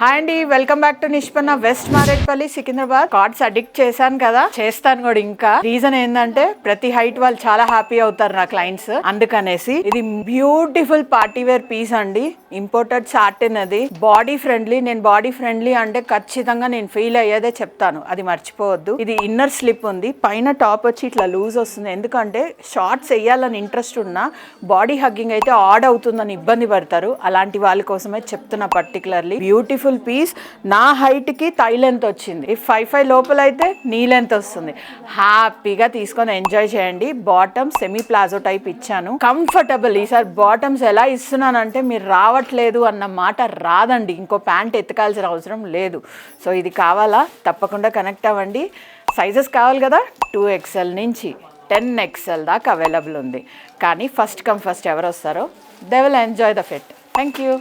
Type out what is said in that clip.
Hi అండి, welcome back to Nishpanna. West Marredpally, Secunderabad. Cards addict చేశాను కదా, చేస్తాను కూడా. ఇంకా రీజన్ ఏంటంటే ప్రతి హైట్ వాళ్ళు చాలా హ్యాపీ అవుతారు నా క్లయింట్స్, అందుకనేసి. ఇది బ్యూటిఫుల్ పార్టీ వేర్ పీస్ అండి, ఇంపోర్టెడ్ సాటిన్. అది బాడీ ఫ్రెండ్లీ. నేను బాడీ ఫ్రెండ్లీ అంటే ఖచ్చితంగా నేను ఫీల్ అయ్యేదే చెప్తాను, అది మర్చిపోవద్దు. ఇది ఇన్నర్ స్లిప్ ఉంది, పైన టాప్ వచ్చి ఇట్లా లూజ్ వస్తుంది. ఎందుకంటే షార్ట్స్ వేయాలని ఇంట్రెస్ట్ ఉన్నా బాడీ హగ్గింగ్ అయితే ఆడ్ అవుతుందని ఇబ్బంది పడతారు, అలాంటి వాళ్ళ కోసమే చెప్తున్నా. Particularly beautiful piece. నా హైట్ కి థై లెంత్ వచ్చింది. 5'5" లోపల అయితే నీ లెంత్ వస్తుంది. హ్యాపీగా తీసుకొని ఎంజాయ్ చేయండి. బాటమ్ సెమీ ప్లాజో టైప్ ఇచ్చాను, కంఫర్టబుల్. ఈసారి బాటమ్స్ ఎలా ఇస్తున్నానంటే మీరు రావట్లేదు అన్న మాట రాదండి. ఇంకో ప్యాంట్ ఎత్తుకాల్సిన అవసరం లేదు. సో ఇది కావాలా, తప్పకుండా కనెక్ట్ అవ్వండి. సైజెస్ కావాలి కదా, 2XL నుంచి 10XL దాకా అవైలబుల్ ఉంది. కానీ ఫస్ట్ కమ్ ఫస్ట్ ఎవరు వస్తారో they will enjoy the fit. Thank you.